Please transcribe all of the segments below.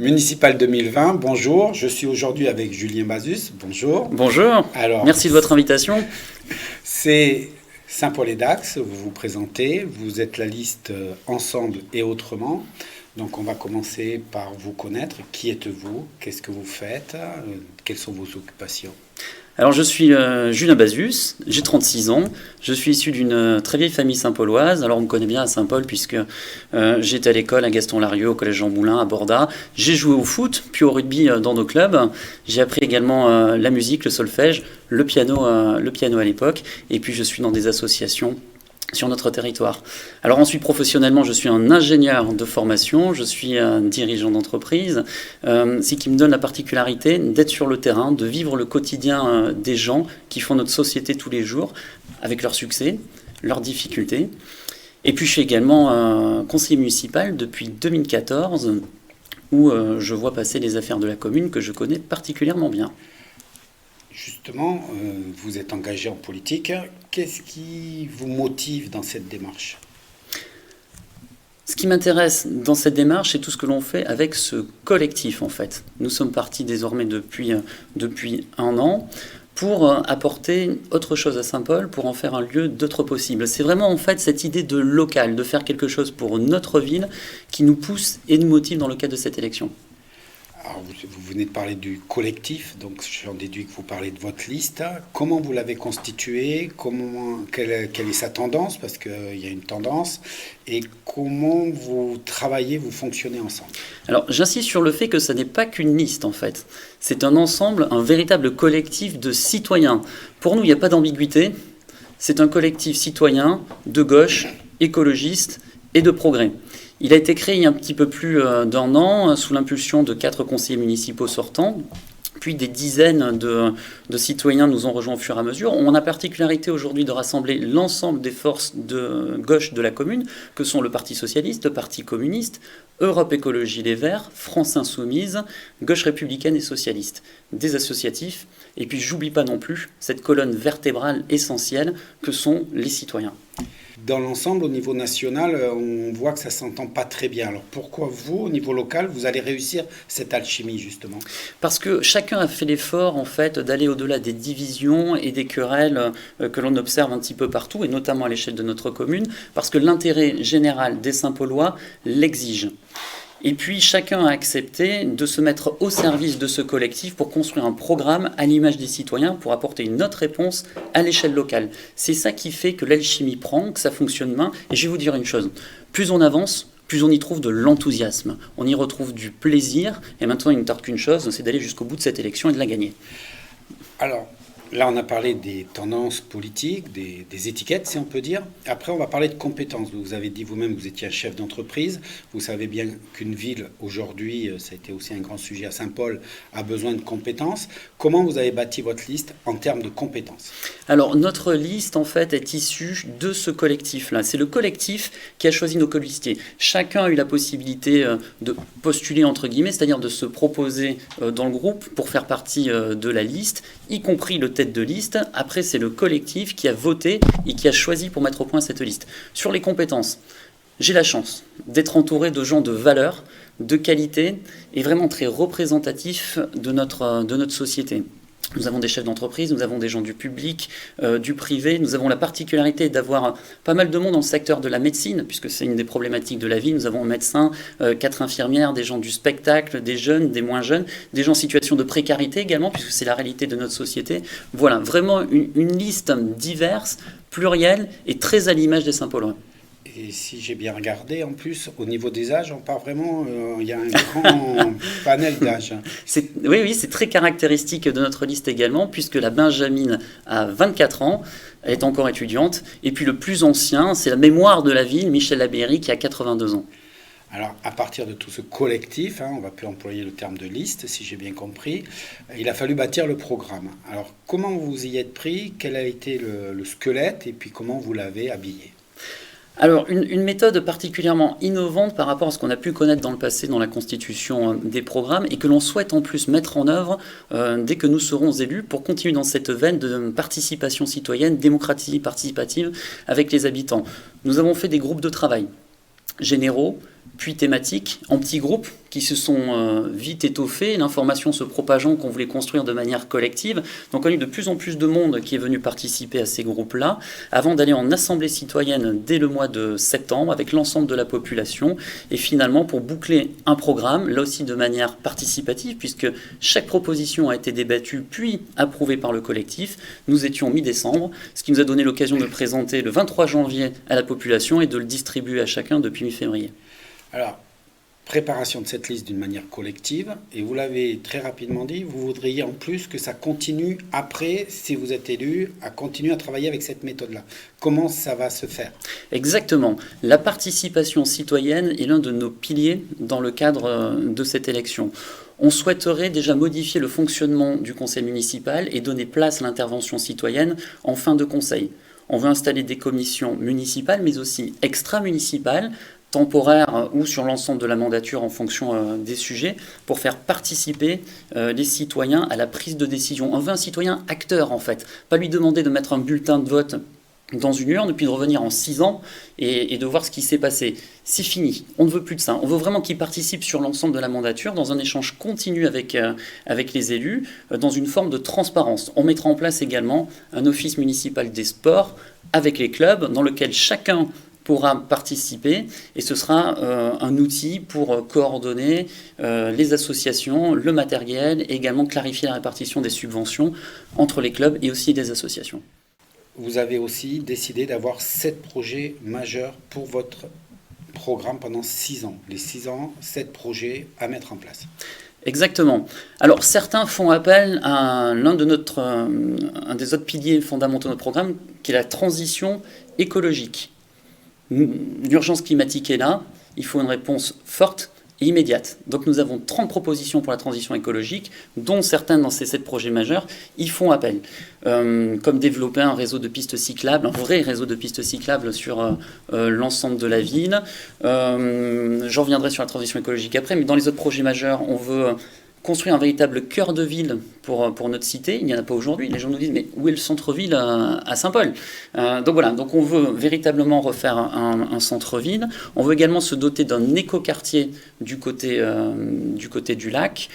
Municipal 2020, bonjour. Je suis aujourd'hui avec Julien Bazus. Bonjour. Bonjour. Alors, merci de votre invitation. C'est Saint-Paul-et-Dax, vous vous présentez. Vous êtes la liste Ensemble et Autrement. Donc on va commencer par vous connaître. Qui êtes-vous? Qu'est-ce que vous faites? Quelles sont vos occupations? Alors je suis Julien Bazus, j'ai 36 ans, je suis issu d'une très vieille famille saint-pauloise. Alors on me connaît bien à Saint-Paul puisque j'étais à l'école à Gaston-Larieux, au collège Jean Moulin, à Borda. J'ai joué au foot, puis au rugby dans nos clubs. J'ai appris également la musique, le solfège, le piano à l'époque. Et puis je suis dans des associations sur notre territoire. Alors ensuite, professionnellement, je suis un ingénieur de formation, je suis un dirigeant d'entreprise, ce qui me donne la particularité d'être sur le terrain, de vivre le quotidien des gens qui font notre société tous les jours, avec leurs succès, leurs difficultés. Et puis je suis également conseiller municipal depuis 2014, où je vois passer les affaires de la commune que je connais particulièrement bien. Justement, vous êtes engagé en politique. Qu'est-ce qui vous motive dans cette démarche? Ce qui m'intéresse dans cette démarche, c'est tout ce que l'on fait avec ce collectif, en fait. Nous sommes partis désormais depuis 1 an pour apporter autre chose à Saint-Paul, pour en faire un lieu d'autre possible. C'est vraiment, en fait, cette idée de local, de faire quelque chose pour notre ville qui nous pousse et nous motive dans le cadre de cette élection. Alors, vous venez de parler du collectif, donc j'en déduis que vous parlez de votre liste. Comment vous l'avez constituée? Quelle est sa tendance? Parce qu'il y a une tendance. Et comment vous travaillez, vous fonctionnez ensemble? Alors, j'insiste sur le fait que ce n'est pas qu'une liste, en fait. C'est un ensemble, un véritable collectif de citoyens. Pour nous, il n'y a pas d'ambiguïté. C'est un collectif citoyen de gauche, écologiste et de progrès. Il a été créé il y a un petit peu plus d'1 an sous l'impulsion de 4 conseillers municipaux sortants. Puis des dizaines de citoyens nous ont rejoints au fur et à mesure. On a la particularité aujourd'hui de rassembler l'ensemble des forces de gauche de la commune, que sont le Parti socialiste, le Parti communiste, Europe Écologie Les Verts, France Insoumise, Gauche républicaine et socialiste, des associatifs. Et puis j'oublie pas non plus cette colonne vertébrale essentielle que sont les citoyens. Dans l'ensemble, au niveau national, on voit que ça ne s'entend pas très bien. Alors pourquoi vous, au niveau local, vous allez réussir cette alchimie, justement? Parce que chacun a fait l'effort, en fait, d'aller au-delà des divisions et des querelles que l'on observe un petit peu partout, et notamment à l'échelle de notre commune, parce que l'intérêt général des Saint-Paulois l'exige. Et puis chacun a accepté de se mettre au service de ce collectif pour construire un programme à l'image des citoyens pour apporter une autre réponse à l'échelle locale. C'est ça qui fait que l'alchimie prend, que ça fonctionne bien. Et je vais vous dire une chose, plus on avance, plus on y trouve de l'enthousiasme. On y retrouve du plaisir. Et maintenant, il ne tarde qu'une chose, c'est d'aller jusqu'au bout de cette élection et de la gagner. Alors, là, on a parlé des tendances politiques, des étiquettes, si on peut dire. Après, on va parler de compétences. Vous avez dit vous-même que vous étiez un chef d'entreprise. Vous savez bien qu'une ville, aujourd'hui, ça a été aussi un grand sujet à Saint-Paul, a besoin de compétences. Comment vous avez bâti votre liste en termes de compétences? Alors, notre liste, en fait, est issue de ce collectif-là. C'est le collectif qui a choisi nos colistiers. Chacun a eu la possibilité de postuler, entre guillemets, c'est-à-dire de se proposer dans le groupe pour faire partie de la liste, y compris le tête de liste. Après, c'est le collectif qui a voté et qui a choisi pour mettre au point cette liste. Sur les compétences, j'ai la chance d'être entouré de gens de valeur, de qualité et vraiment très représentatifs de notre société. Nous avons des chefs d'entreprise, nous avons des gens du public, du privé. Nous avons la particularité d'avoir pas mal de monde dans le secteur de la médecine, puisque c'est une des problématiques de la vie. Nous avons un médecin, 4 infirmières, des gens du spectacle, des jeunes, des moins jeunes, des gens en situation de précarité également, puisque c'est la réalité de notre société. Voilà, vraiment une liste diverse, plurielle et très à l'image des Saint-Paulois. Et si j'ai bien regardé, en plus, au niveau des âges, on part vraiment, il y a un grand panel d'âges. Oui, c'est très caractéristique de notre liste également, puisque la Benjamine a 24 ans, elle est encore étudiante, et puis le plus ancien, c'est la mémoire de la ville, Michel Labéry, qui a 82 ans. Alors, à partir de tout ce collectif, on va plus employer le terme de liste, si j'ai bien compris, il a fallu bâtir le programme. Alors, comment vous y êtes pris? Quel a été le squelette? Et puis, comment vous l'avez habillé? Alors, une méthode particulièrement innovante par rapport à ce qu'on a pu connaître dans le passé dans la constitution des programmes et que l'on souhaite en plus mettre en œuvre dès que nous serons élus pour continuer dans cette veine de participation citoyenne, démocratie participative avec les habitants. Nous avons fait des groupes de travail généraux, puis thématiques, en petits groupes qui se sont vite étoffés, l'information se propageant qu'on voulait construire de manière collective. Donc on a eu de plus en plus de monde qui est venu participer à ces groupes-là, avant d'aller en assemblée citoyenne dès le mois de septembre avec l'ensemble de la population, et finalement pour boucler un programme, là aussi de manière participative, puisque chaque proposition a été débattue puis approuvée par le collectif. Nous étions mi-décembre, ce qui nous a donné l'occasion de le présenter le 23 janvier à la population et de le distribuer à chacun depuis mi-février. Alors, préparation de cette liste d'une manière collective, et vous l'avez très rapidement dit, vous voudriez en plus que ça continue après, si vous êtes élu, à continuer à travailler avec cette méthode-là. Comment ça va se faire? Exactement. La participation citoyenne est l'un de nos piliers dans le cadre de cette élection. On souhaiterait déjà modifier le fonctionnement du conseil municipal et donner place à l'intervention citoyenne en fin de conseil. On veut installer des commissions municipales, mais aussi extra-municipales, temporaire ou sur l'ensemble de la mandature en fonction des sujets, pour faire participer les citoyens à la prise de décision. On veut un citoyen acteur en fait, pas lui demander de mettre un bulletin de vote dans une urne, puis de revenir en 6 ans et de voir ce qui s'est passé. C'est fini, on ne veut plus de ça. On veut vraiment qu'il participe sur l'ensemble de la mandature, dans un échange continu avec les élus, dans une forme de transparence. On mettra en place également un office municipal des sports avec les clubs, dans lequel chacun pourra participer, et ce sera un outil pour coordonner les associations, le matériel, et également clarifier la répartition des subventions entre les clubs et aussi des associations. Vous avez aussi décidé d'avoir 7 projets majeurs pour votre programme pendant 6 ans. Les 6 ans, 7 projets à mettre en place. Exactement. Alors certains font appel à un des autres piliers fondamentaux de notre programme, qui est la transition écologique. L'urgence climatique est là, il faut une réponse forte et immédiate. Donc nous avons 30 propositions pour la transition écologique, dont certains dans ces 7 projets majeurs y font appel. Comme développer un réseau de pistes cyclables, un vrai réseau de pistes cyclables sur l'ensemble de la ville. J'en reviendrai sur la transition écologique après, mais dans les autres projets majeurs, on veut construire un véritable cœur de ville pour notre cité. Il n'y en a pas aujourd'hui. Les gens nous disent, mais où est le centre-ville à Saint-Paul? Donc voilà, donc on veut véritablement refaire un centre-ville. On veut également se doter d'un écoquartier du côté du lac.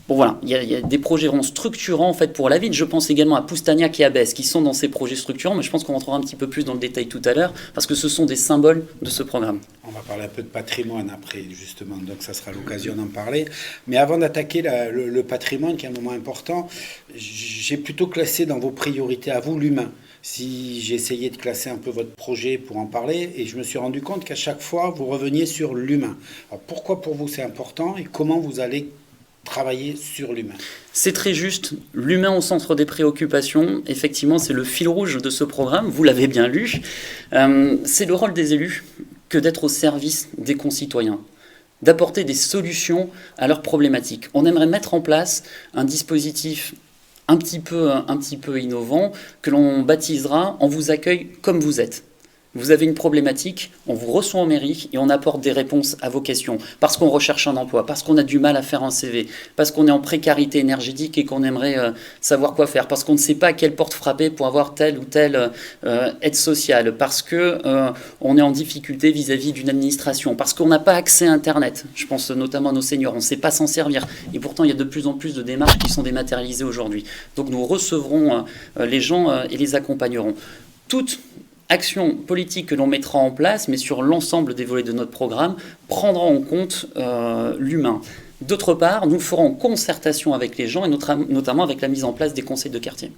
Bon voilà, il y a des projets vraiment structurants en fait pour la ville. Je pense également à Poustagnac et à Besse qui sont dans ces projets structurants, mais je pense qu'on rentrera un petit peu plus dans le détail tout à l'heure parce que ce sont des symboles de ce programme. On va parler un peu de patrimoine après justement, donc ça sera l'occasion d'en parler. Mais avant d'attaquer le patrimoine qui est un moment important, j'ai plutôt classé dans vos priorités à vous l'humain. Si j'ai essayé de classer un peu votre projet pour en parler, et je me suis rendu compte qu'à chaque fois vous reveniez sur l'humain. Alors pourquoi pour vous c'est important et comment vous allez travailler sur l'humain? C'est très juste, l'humain au centre des préoccupations, effectivement c'est le fil rouge de ce programme, vous l'avez bien lu. C'est le rôle des élus que d'être au service des concitoyens, d'apporter des solutions à leurs problématiques. On aimerait mettre en place un dispositif un petit peu innovant que l'on baptisera « On vous accueille comme vous êtes ». Vous avez une problématique, on vous reçoit en mairie et on apporte des réponses à vos questions. Parce qu'on recherche un emploi, parce qu'on a du mal à faire un CV, parce qu'on est en précarité énergétique et qu'on aimerait savoir quoi faire, parce qu'on ne sait pas à quelle porte frapper pour avoir telle ou telle aide sociale, parce qu'on est en difficulté vis-à-vis d'une administration, parce qu'on n'a pas accès à Internet. Je pense notamment à nos seniors, on ne sait pas s'en servir. Et pourtant, il y a de plus en plus de démarches qui sont dématérialisées aujourd'hui. Donc nous recevrons les gens et les accompagnerons. Toute action politique que l'on mettra en place, mais sur l'ensemble des volets de notre programme, prendra en compte l'humain. D'autre part, nous ferons concertation avec les gens, et notamment avec la mise en place des conseils de quartier.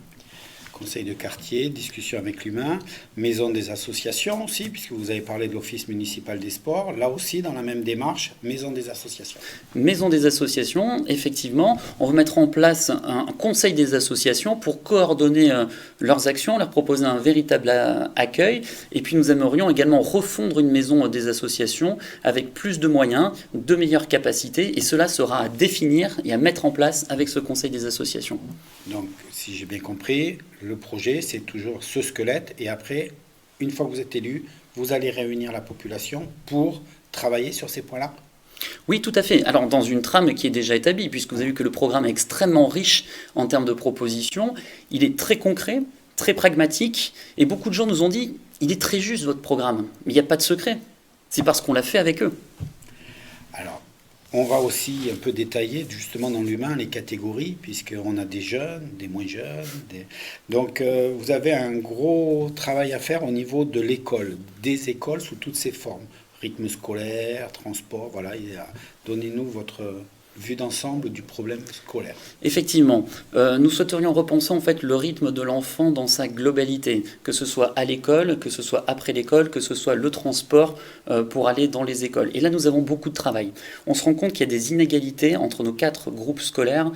Conseil de quartier, discussion avec l'humain, maison des associations aussi, puisque vous avez parlé de l'Office municipal des sports, là aussi dans la même démarche, maison des associations. Maison des associations, effectivement, on va mettre en place un conseil des associations pour coordonner leurs actions, leur proposer un véritable accueil, et puis nous aimerions également refondre une maison des associations avec plus de moyens, de meilleures capacités, et cela sera à définir et à mettre en place avec ce conseil des associations. Donc, si j'ai bien compris, le projet, c'est toujours ce squelette. Et après, une fois que vous êtes élu, vous allez réunir la population pour travailler sur ces points-là? Oui, tout à fait. Alors, dans une trame qui est déjà établie, puisque vous avez vu que le programme est extrêmement riche en termes de propositions, il est très concret, très pragmatique, et beaucoup de gens nous ont dit, il est très juste votre programme, mais il n'y a pas de secret. C'est parce qu'on l'a fait avec eux. On va aussi un peu détailler justement dans l'humain les catégories, puisqu'on a des jeunes, des moins jeunes. Donc vous avez un gros travail à faire au niveau de l'école, des écoles sous toutes ses formes. Rythme scolaire, transport, voilà. Donnez-nous votre vue d'ensemble du problème scolaire. Effectivement, nous souhaiterions repenser en fait le rythme de l'enfant dans sa globalité, que ce soit à l'école, que ce soit après l'école, que ce soit le transport pour aller dans les écoles. Et là, nous avons beaucoup de travail. On se rend compte qu'il y a des inégalités entre nos 4 groupes scolaires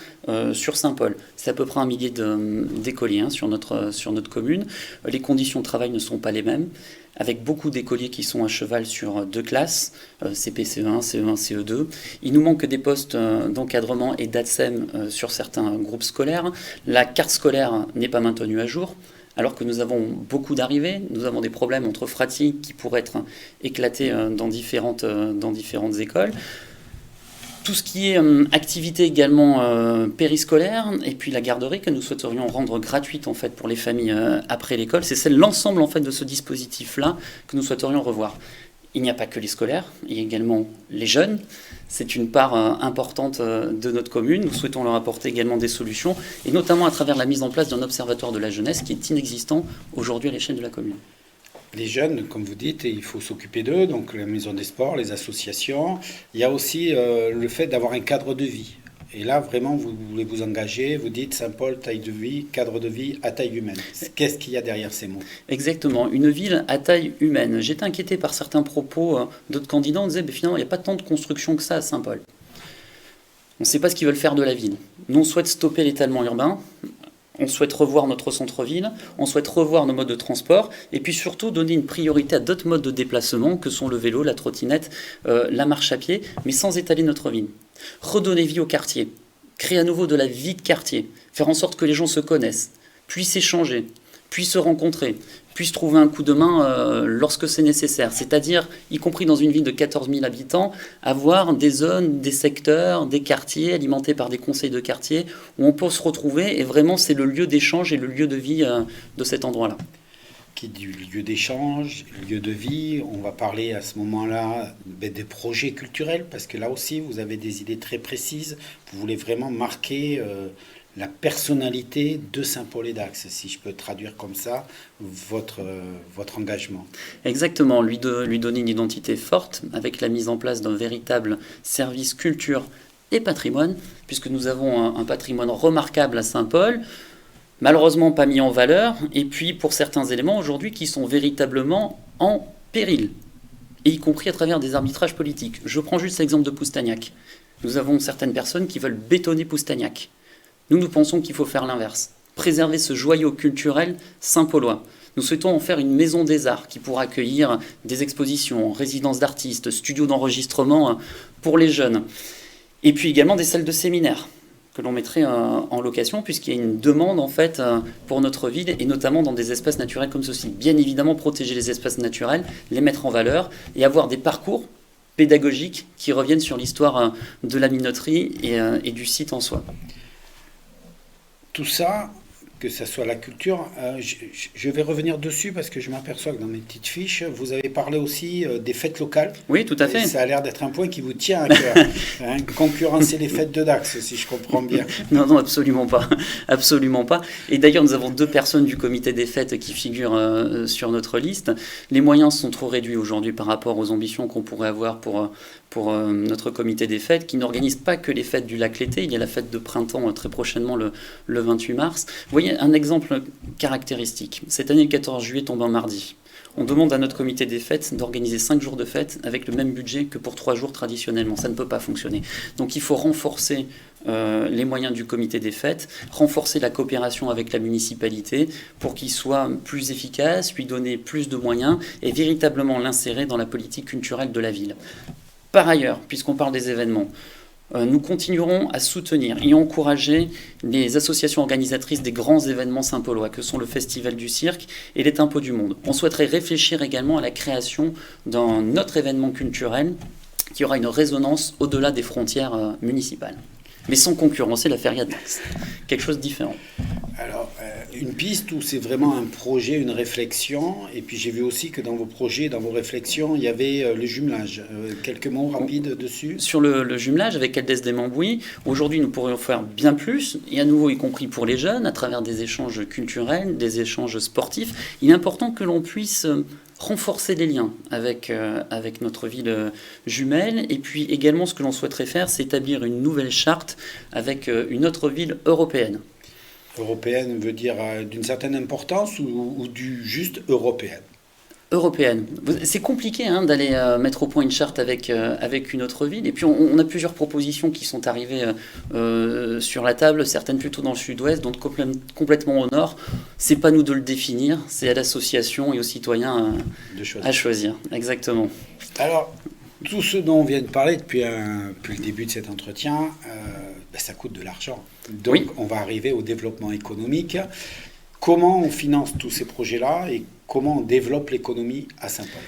sur Saint-Paul. C'est à peu près 1 millier d'écoliers sur notre commune. Les conditions de travail ne sont pas les mêmes, avec beaucoup d'écoliers qui sont à cheval sur 2 classes, CP, CE1, CE1, CE2. Il nous manque des postes d'encadrement et d'ATSEM sur certains groupes scolaires. La carte scolaire n'est pas maintenue à jour, alors que nous avons beaucoup d'arrivées. Nous avons des problèmes entre fratries qui pourraient être éclatés dans différentes écoles. Tout ce qui est activité également périscolaire, et puis la garderie que nous souhaiterions rendre gratuite en fait pour les familles après l'école, c'est l'ensemble en fait de ce dispositif-là que nous souhaiterions revoir. Il n'y a pas que les scolaires, il y a également les jeunes. C'est une part importante de notre commune. Nous souhaitons leur apporter également des solutions, et notamment à travers la mise en place d'un observatoire de la jeunesse qui est inexistant aujourd'hui à l'échelle de la commune. Les jeunes, comme vous dites, il faut s'occuper d'eux, donc la maison des sports, les associations. Il y a aussi le fait d'avoir un cadre de vie. Et là, vraiment, vous voulez vous engager, vous dites Saint-Paul, taille de vie, cadre de vie à taille humaine. Qu'est-ce qu'il y a derrière ces mots? Exactement, une ville à taille humaine. J'étais inquiété par certains propos d'autres candidats. On disait, finalement, il n'y a pas tant de construction que ça à Saint-Paul. On ne sait pas ce qu'ils veulent faire de la ville. Nous, on souhaite stopper l'étalement urbain. On souhaite revoir notre centre-ville, on souhaite revoir nos modes de transport, et puis surtout donner une priorité à d'autres modes de déplacement que sont le vélo, la trottinette, la marche à pied, mais sans étaler notre ville. Redonner vie au quartier, créer à nouveau de la vie de quartier, faire en sorte que les gens se connaissent, puissent échanger, puissent se rencontrer, puissent trouver un coup de main lorsque c'est nécessaire. C'est-à-dire, y compris dans une ville de 14 000 habitants, avoir des zones, des secteurs, des quartiers alimentés par des conseils de quartier où on peut se retrouver, et vraiment c'est le lieu d'échange et le lieu de vie de cet endroit-là. Qui dit lieu d'échange, lieu de vie, on va parler à ce moment-là des projets culturels, parce que là aussi vous avez des idées très précises, vous voulez vraiment marquer la personnalité de Saint-Paul-et-Dax, si je peux traduire comme ça votre engagement. Exactement, lui donner une identité forte avec la mise en place d'un véritable service culture et patrimoine, puisque nous avons un patrimoine remarquable à Saint-Paul, malheureusement pas mis en valeur, et puis pour certains éléments aujourd'hui qui sont véritablement en péril, et y compris à travers des arbitrages politiques. Je prends juste l'exemple de Poustagnac. Nous avons certaines personnes qui veulent bétonner Poustagnac. Nous pensons qu'il faut faire l'inverse, préserver ce joyau culturel saint-paulois. Nous souhaitons en faire une maison des arts qui pourra accueillir des expositions, résidences d'artistes, studios d'enregistrement pour les jeunes. Et puis également des salles de séminaire que l'on mettrait en location, puisqu'il y a une demande en fait pour notre ville, et notamment dans des espaces naturels comme ceci. Bien évidemment, protéger les espaces naturels, les mettre en valeur et avoir des parcours pédagogiques qui reviennent sur l'histoire de la minoterie et du site en soi. Tout ça, que ce soit la culture, je vais revenir dessus parce que je m'aperçois que dans mes petites fiches, vous avez parlé aussi des fêtes locales. Oui, tout à fait. Ça a l'air d'être un point qui vous tient à cœur. Concurrencer les fêtes de Dax, si je comprends bien. Non, absolument pas. Absolument pas. Et d'ailleurs, nous avons 2 personnes du comité des fêtes qui figurent sur notre liste. Les moyens sont trop réduits aujourd'hui par rapport aux ambitions qu'on pourrait avoir pour notre comité des fêtes, qui n'organise pas que les fêtes du lac Lété. Il y a la fête de printemps très prochainement, le 28 mars. Vous voyez, un exemple caractéristique. Cette année, le 14 juillet tombe un mardi. On demande à notre comité des fêtes d'organiser 5 jours de fête avec le même budget que pour 3 jours traditionnellement. Ça ne peut pas fonctionner. Donc il faut renforcer les moyens du comité des fêtes, renforcer la coopération avec la municipalité pour qu'il soit plus efficace, lui donner plus de moyens et véritablement l'insérer dans la politique culturelle de la ville. Par ailleurs, puisqu'on parle des événements, nous continuerons à soutenir et encourager les associations organisatrices des grands événements saint-paulois, que sont le Festival du Cirque et les Tempos du Monde. On souhaiterait réfléchir également à la création d'un autre événement culturel qui aura une résonance au-delà des frontières municipales, mais sans concurrencer la Feria de Dax. Quelque chose de différent. Alors, une piste ou c'est vraiment un projet, une réflexion? Et puis j'ai vu aussi que dans vos projets, dans vos réflexions, il y avait le jumelage. Quelques mots rapides dessus? Sur le jumelage avec Caldès des Mambouis, aujourd'hui nous pourrions faire bien plus, et à nouveau y compris pour les jeunes, à travers des échanges culturels, des échanges sportifs. Il est important que l'on puisse renforcer les liens avec notre ville jumelle. Et puis également ce que l'on souhaiterait faire, c'est établir une nouvelle charte avec une autre ville européenne. Européenne veut dire d'une certaine importance ou du juste européenne? Européenne. C'est compliqué d'aller mettre au point une charte avec une autre ville. Et puis on a plusieurs propositions qui sont arrivées sur la table, certaines plutôt dans le sud-ouest, d'autres complètement au nord. C'est pas nous de le définir, c'est à l'association et aux citoyens à choisir. Exactement. Alors, tout ce dont on vient de parler depuis le début de cet entretien, ça coûte de l'argent. Donc Oui. on va arriver au développement économique. Comment on finance tous ces projets-là et comment on développe l'économie à Saint-Paul?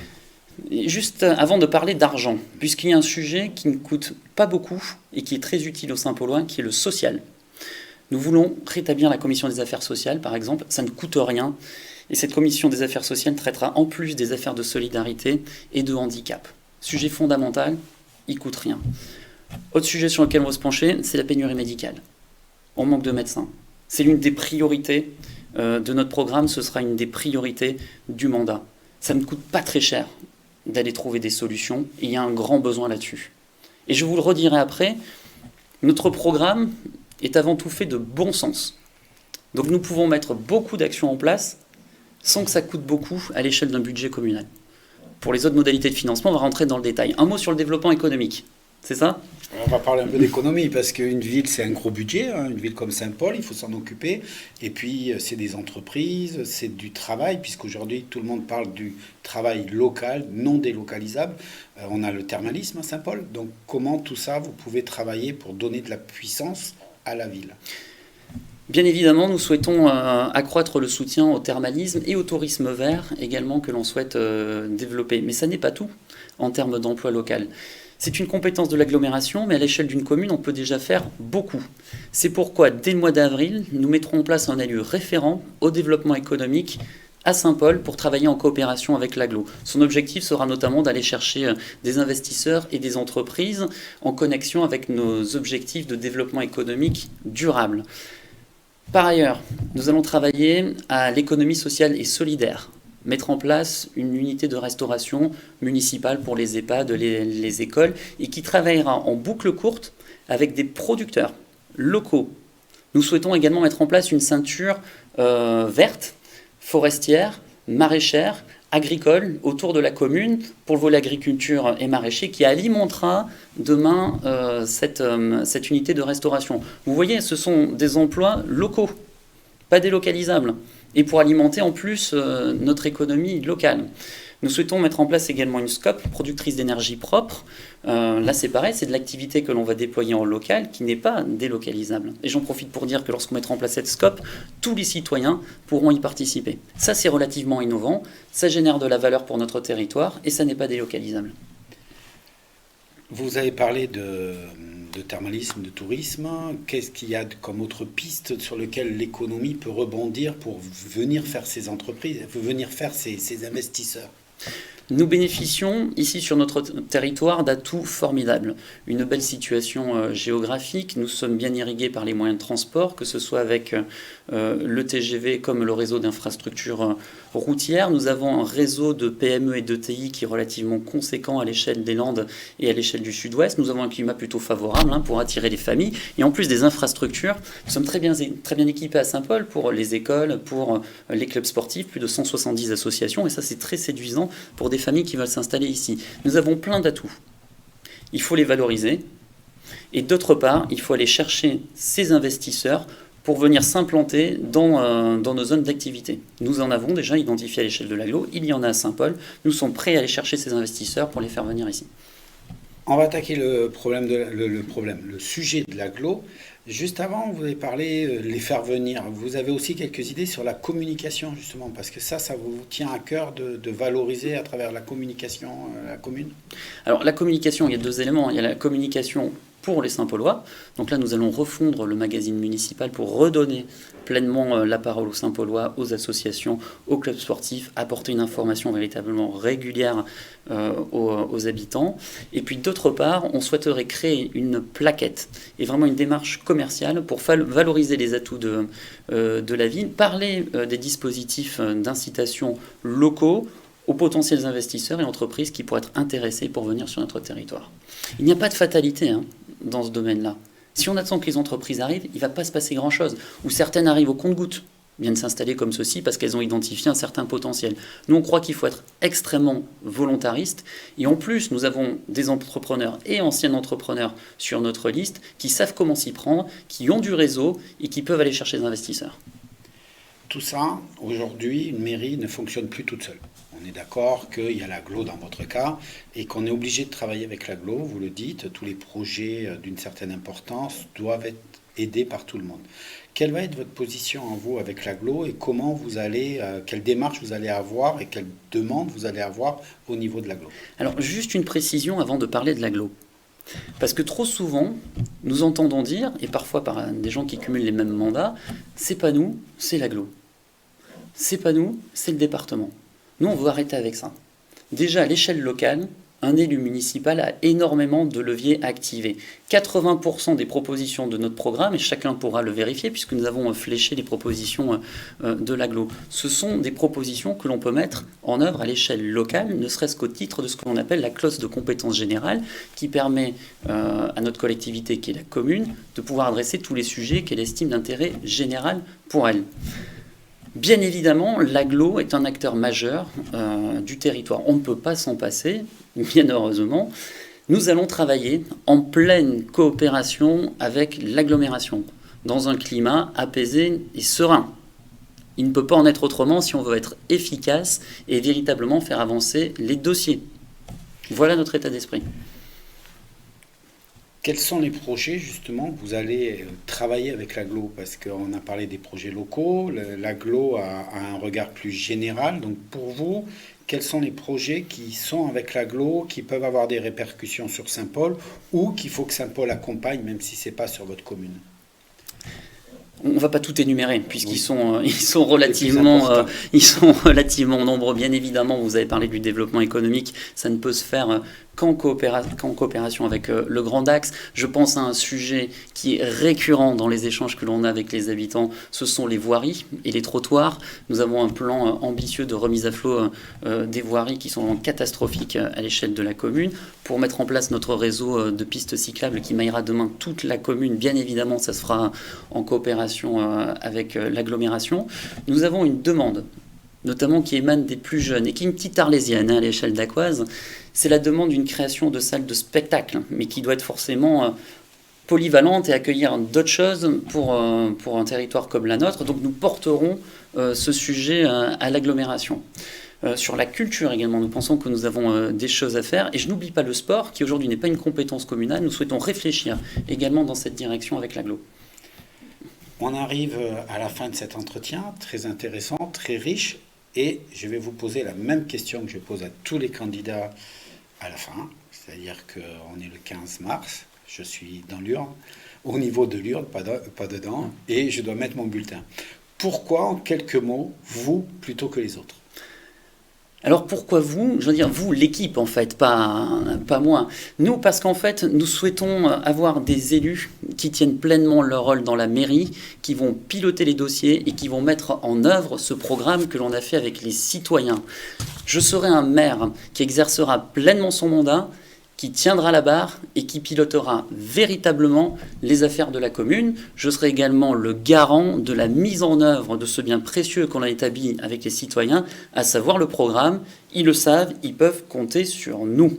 Et juste avant de parler d'argent, puisqu'il y a un sujet qui ne coûte pas beaucoup et qui est très utile aux Saint-Paulois, qui est le social. Nous voulons rétablir la commission des affaires sociales, par exemple. Ça ne coûte rien. Et cette commission des affaires sociales traitera en plus des affaires de solidarité et de handicap. Sujet fondamental, il ne coûte rien. Autre sujet sur lequel on va se pencher, c'est la pénurie médicale. On manque de médecins. C'est l'une des priorités de notre programme, ce sera une des priorités du mandat. Ça ne coûte pas très cher d'aller trouver des solutions, et il y a un grand besoin là-dessus. Et je vous le redirai après, notre programme est avant tout fait de bon sens. Donc nous pouvons mettre beaucoup d'actions en place sans que ça coûte beaucoup à l'échelle d'un budget communal. Pour les autres modalités de financement, on va rentrer dans le détail. Un mot sur le développement économique, c'est ça ? On va parler un peu d'économie parce qu'une ville, c'est un gros budget. Une ville comme Saint-Paul, il faut s'en occuper. Et puis, c'est des entreprises, c'est du travail, puisqu'aujourd'hui, tout le monde parle du travail local, non délocalisable. On a le thermalisme à Saint-Paul. Donc, comment tout ça, vous pouvez travailler pour donner de la puissance à la ville? Bien évidemment, nous souhaitons accroître le soutien au thermalisme et au tourisme vert également que l'on souhaite développer. Mais ça n'est pas tout en termes d'emploi local. C'est une compétence de l'agglomération, mais à l'échelle d'une commune, on peut déjà faire beaucoup. C'est pourquoi, dès le mois d'avril, nous mettrons en place un élu référent au développement économique à Saint-Paul pour travailler en coopération avec l'agglo. Son objectif sera notamment d'aller chercher des investisseurs et des entreprises en connexion avec nos objectifs de développement économique durable. Par ailleurs, nous allons travailler à l'économie sociale et solidaire, mettre en place une unité de restauration municipale pour les EHPAD, les écoles, et qui travaillera en boucle courte avec des producteurs locaux. Nous souhaitons également mettre en place une ceinture verte, forestière, maraîchère, agricole autour de la commune pour le volet agriculture et maraîcher qui alimentera demain cette unité de restauration. Vous voyez, ce sont des emplois locaux, pas délocalisables, et pour alimenter en plus notre économie locale. Nous souhaitons mettre en place également une SCOP, productrice d'énergie propre. Là, c'est pareil, c'est de l'activité que l'on va déployer en local qui n'est pas délocalisable. Et j'en profite pour dire que lorsqu'on mettra en place cette SCOP, tous les citoyens pourront y participer. Ça, c'est relativement innovant, ça génère de la valeur pour notre territoire et ça n'est pas délocalisable. Vous avez parlé de thermalisme, de tourisme. Qu'est-ce qu'il y a comme autre piste sur lequel l'économie peut rebondir pour venir faire ces entreprises, venir faire ces investisseurs? Nous bénéficions ici sur notre territoire d'atouts formidables. Une belle situation géographique, nous sommes bien irrigués par les moyens de transport, que ce soit avec le TGV comme le réseau d'infrastructures routières. Nous avons un réseau de PME et d'ETI qui est relativement conséquent à l'échelle des Landes et à l'échelle du Sud-Ouest. Nous avons un climat plutôt favorable pour attirer les familles. Et en plus des infrastructures, nous sommes très bien équipés à Saint-Paul pour les écoles, pour les clubs sportifs, plus de 170 associations. Et ça, c'est très séduisant pour des familles qui veulent s'installer ici. Nous avons plein d'atouts. Il faut les valoriser. Et d'autre part, il faut aller chercher ces investisseurs pour venir s'implanter dans nos zones d'activité. Nous en avons déjà identifié à l'échelle de l'agglo, il y en a à Saint-Paul. Nous sommes prêts à aller chercher ces investisseurs pour les faire venir ici. On va attaquer le sujet de l'agglo. Juste avant, vous avez parlé les faire venir. Vous avez aussi quelques idées sur la communication, justement, parce que ça vous tient à cœur de valoriser à travers la communication la commune? Alors, la communication, il y a deux éléments. Il y a la communication pour les Saint-Paulois. Donc là, nous allons refondre le magazine municipal pour redonner pleinement la parole aux Saint-Paulois, aux associations, aux clubs sportifs, apporter une information véritablement régulière aux habitants. Et puis d'autre part, on souhaiterait créer une plaquette et vraiment une démarche commerciale pour valoriser les atouts de la ville, parler des dispositifs d'incitation locaux aux potentiels investisseurs et entreprises qui pourraient être intéressés pour venir sur notre territoire. Il n'y a pas de fatalité dans ce domaine-là. Si on attend que les entreprises arrivent, il ne va pas se passer grand-chose. Ou certaines arrivent au compte-gouttes, viennent s'installer comme ceci parce qu'elles ont identifié un certain potentiel. Nous, on croit qu'il faut être extrêmement volontariste. Et en plus, nous avons des entrepreneurs et anciens entrepreneurs sur notre liste qui savent comment s'y prendre, qui ont du réseau et qui peuvent aller chercher des investisseurs. Tout ça, aujourd'hui, une mairie ne fonctionne plus toute seule. On est d'accord qu'il y a l'agglo dans votre cas et qu'on est obligé de travailler avec l'agglo, vous le dites, tous les projets d'une certaine importance doivent être aidés par tout le monde. Quelle va être votre position en vous avec l'agglo et comment vous allez, quelle démarche vous allez avoir et quelle demande vous allez avoir au niveau de l'agglo? Alors, juste une précision avant de parler de l'agglo. Parce que trop souvent, nous entendons dire, et parfois par des gens qui cumulent les mêmes mandats, c'est pas nous, c'est l'agglo. C'est pas nous, c'est le département. Nous, on veut arrêter avec ça. Déjà, à l'échelle locale, un élu municipal a énormément de leviers à activer. 80% des propositions de notre programme, et chacun pourra le vérifier puisque nous avons fléché les propositions de l'agglo, ce sont des propositions que l'on peut mettre en œuvre à l'échelle locale, ne serait-ce qu'au titre de ce que l'on appelle la clause de compétence générale, qui permet à notre collectivité, qui est la commune, de pouvoir adresser tous les sujets qu'elle estime d'intérêt général pour elle. Bien évidemment, l'agglo est un acteur majeur du territoire. On ne peut pas s'en passer, bien heureusement. Nous allons travailler en pleine coopération avec l'agglomération, dans un climat apaisé et serein. Il ne peut pas en être autrement si on veut être efficace et véritablement faire avancer les dossiers. Voilà notre état d'esprit. Quels sont les projets justement que vous allez travailler avec l'agglo? Parce qu'on a parlé des projets locaux, l'agglo a un regard plus général. Donc pour vous, quels sont les projets qui sont avec l'agglo, qui peuvent avoir des répercussions sur Saint-Paul ou qu'il faut que Saint-Paul accompagne même si ce n'est pas sur votre commune? On ne va pas tout énumérer, puisqu'ils sont relativement nombreux. Bien évidemment, vous avez parlé du développement économique, ça ne peut se faire qu'en coopération avec le Grand Axe. Je pense à un sujet qui est récurrent dans les échanges que l'on a avec les habitants, ce sont les voiries et les trottoirs. Nous avons un plan ambitieux de remise à flot des voiries qui sont catastrophiques à l'échelle de la commune, pour mettre en place notre réseau de pistes cyclables qui maillera demain toute la commune. Bien évidemment, ça se fera en coopération avec l'agglomération. Nous avons une demande, notamment qui émane des plus jeunes et qui est une petite arlésienne à l'échelle d'Aquoise. C'est la demande d'une création de salles de spectacle, mais qui doit être forcément polyvalente et accueillir d'autres choses pour un territoire comme la nôtre. Donc nous porterons ce sujet à l'agglomération. Sur la culture également, nous pensons que nous avons des choses à faire. Et je n'oublie pas le sport, qui aujourd'hui n'est pas une compétence communale. Nous souhaitons réfléchir également dans cette direction avec l'agglo. On arrive à la fin de cet entretien, très intéressant, très riche. Et je vais vous poser la même question que je pose à tous les candidats à la fin. C'est-à-dire qu'on est le 15 mars, je suis dans l'urne, au niveau de l'urne, pas dedans, et je dois mettre mon bulletin. Pourquoi, en quelques mots, vous plutôt que les autres? Alors pourquoi vous? Je veux dire vous, l'équipe en fait, pas moi. Nous, parce qu'en fait, nous souhaitons avoir des élus qui tiennent pleinement leur rôle dans la mairie, qui vont piloter les dossiers et qui vont mettre en œuvre ce programme que l'on a fait avec les citoyens. Je serai un maire qui exercera pleinement son mandat, qui tiendra la barre et qui pilotera véritablement les affaires de la commune. Je serai également le garant de la mise en œuvre de ce bien précieux qu'on a établi avec les citoyens, à savoir le programme. Ils le savent, ils peuvent compter sur nous.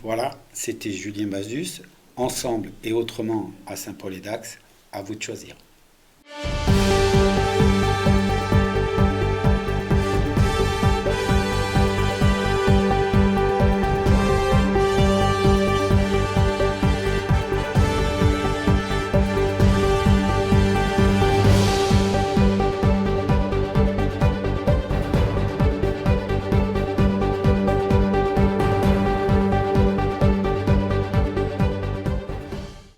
Voilà, c'était Julien Bazus, Ensemble et autrement à Saint-Paul-et-Dax. À vous de choisir.